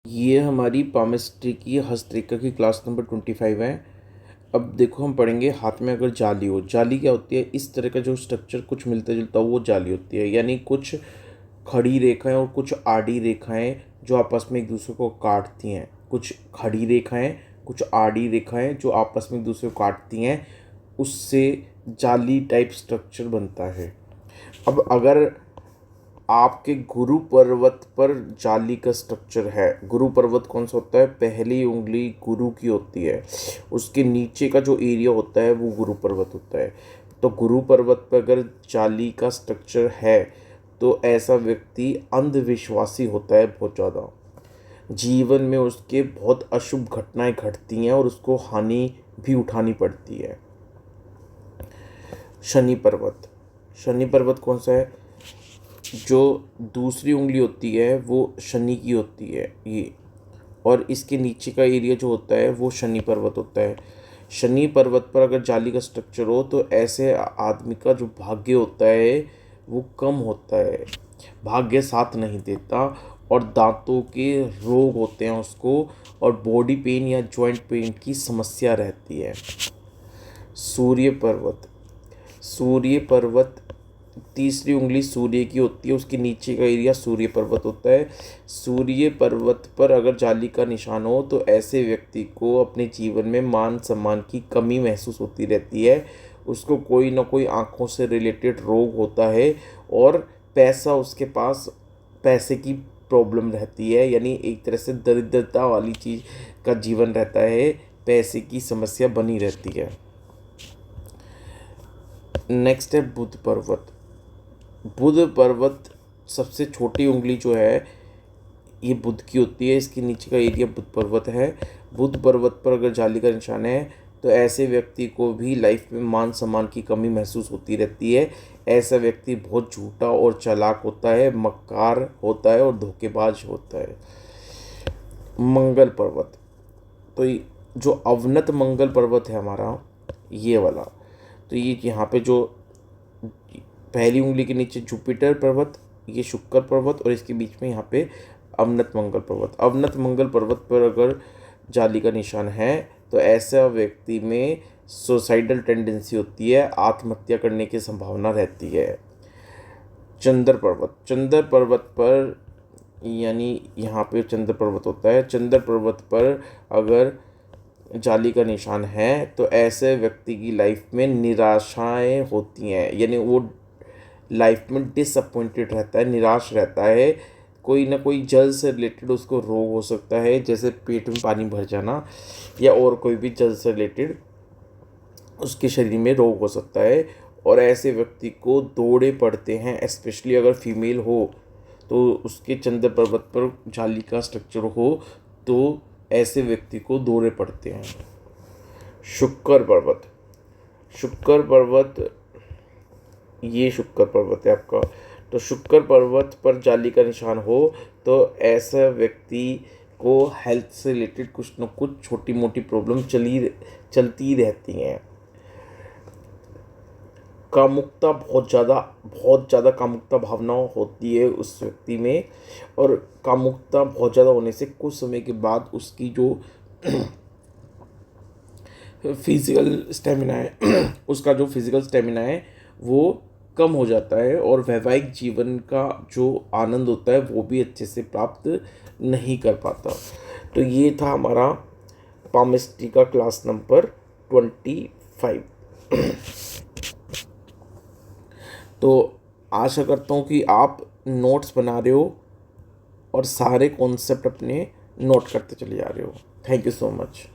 ये हमारी पामिस्ट्री की हस्तरेखा की क्लास नंबर 25 है। अब देखो हम पढ़ेंगे हाथ में अगर जाली हो। जाली क्या होती है? इस तरह का जो स्ट्रक्चर कुछ मिलता जुलता हो वो जाली होती है, यानी कुछ खड़ी रेखाएं और कुछ आड़ी रेखाएं जो आपस में एक दूसरे को काटती हैं। कुछ खड़ी रेखाएं, कुछ आड़ी रेखाएं जो आपस में एक दूसरे को काटती हैं, उससे जाली टाइप स्ट्रक्चर बनता है। अब अगर आपके गुरु पर्वत पर जाली का स्ट्रक्चर है, गुरु पर्वत कौन सा होता है? पहली उंगली गुरु की होती है, उसके नीचे का जो एरिया होता है वो गुरु पर्वत होता है। तो गुरु पर्वत पर अगर जाली का स्ट्रक्चर है तो ऐसा व्यक्ति अंधविश्वासी होता है बहुत ज़्यादा। जीवन में उसके बहुत अशुभ घटनाएं घटती हैं और उसको हानि भी उठानी पड़ती है। शनि पर्वत, शनि पर्वत कौन सा है? जो दूसरी उंगली होती है वो शनि की होती है ये, और इसके नीचे का एरिया जो होता है वो शनि पर्वत होता है। शनि पर्वत पर अगर जाली का स्ट्रक्चर हो तो ऐसे आदमी का जो भाग्य होता है वो कम होता है, भाग्य साथ नहीं देता, और दांतों के रोग होते हैं उसको, और बॉडी पेन या जॉइंट पेन की समस्या रहती है। सूर्य पर्वत, सूर्य पर्वत तीसरी उंगली सूर्य की होती है, उसके नीचे का एरिया सूर्य पर्वत होता है। सूर्य पर्वत पर अगर जाली का निशान हो तो ऐसे व्यक्ति को अपने जीवन में मान सम्मान की कमी महसूस होती रहती है। उसको कोई ना कोई आँखों से रिलेटेड रोग होता है, और पैसा उसके पास, पैसे की प्रॉब्लम रहती है, यानी एक तरह से दरिद्रता वाली चीज़ का जीवन रहता है, पैसे की समस्या बनी रहती है। नेक्स्ट है बुध पर्वत। बुध पर्वत सबसे छोटी उंगली जो है ये बुध की होती है, इसके नीचे का एरिया बुध पर्वत है। बुध पर्वत पर अगर जाली का निशान है तो ऐसे व्यक्ति को भी लाइफ में मान सम्मान की कमी महसूस होती रहती है। ऐसा व्यक्ति बहुत झूठा और चालाक होता है, मक्कार होता है और धोखेबाज होता है। मंगल पर्वत, तो जो अवनत मंगल पर्वत है हमारा ये वाला, तो ये यहाँ पे जो पहली उंगली के नीचे जुपिटर पर्वत, ये शुक्र पर्वत, और इसके बीच में यहाँ पे अवनत मंगल पर्वत। अवनत मंगल पर्वत पर अगर जाली का निशान है तो ऐसा व्यक्ति में सुसाइडल टेंडेंसी होती है, आत्महत्या करने की संभावना रहती है। चंद्र पर्वत, चंद्र पर्वत पर यानी यहाँ पे चंद्र पर्वत होता है, चंद्र पर्वत पर अगर जाली का निशान है तो ऐसे व्यक्ति की लाइफ में निराशाएं होती हैं, यानी वो लाइफ में डिसअपॉइंटेड रहता है, निराश रहता है। कोई ना कोई जल से रिलेटेड उसको रोग हो सकता है, जैसे पेट में पानी भर जाना, या और कोई भी जल से रिलेटेड उसके शरीर में रोग हो सकता है। और ऐसे व्यक्ति को दौड़े पड़ते हैं, स्पेशली अगर फीमेल हो तो उसके चंद्र पर्वत पर जाली का स्ट्रक्चर हो तो ऐसे व्यक्ति को दौरे पड़ते हैं। शुक्र पर्वत, शुक्र पर्वत, ये शुक्र पर्वत है आपका। तो शुक्र पर्वत पर जाली का निशान हो तो ऐसा व्यक्ति को हेल्थ से रिलेटेड कुछ न कुछ छोटी मोटी प्रॉब्लम चलती रहती हैं। कामुकता बहुत ज़्यादा कामुकता भावना होती है उस व्यक्ति में, और कामुकता बहुत ज़्यादा होने से कुछ समय के बाद उसकी जो फिजिकल स्टेमिना है उसका जो फिजिकल स्टेमिना है वो कम हो जाता है, और वैवाहिक जीवन का जो आनंद होता है वो भी अच्छे से प्राप्त नहीं कर पाता। तो ये था हमारा पामिस्ट्री का क्लास नंबर 25। तो आशा करता हूँ कि आप नोट्स बना रहे हो और सारे कॉन्सेप्ट अपने नोट करते चले जा रहे हो। Thank you so much.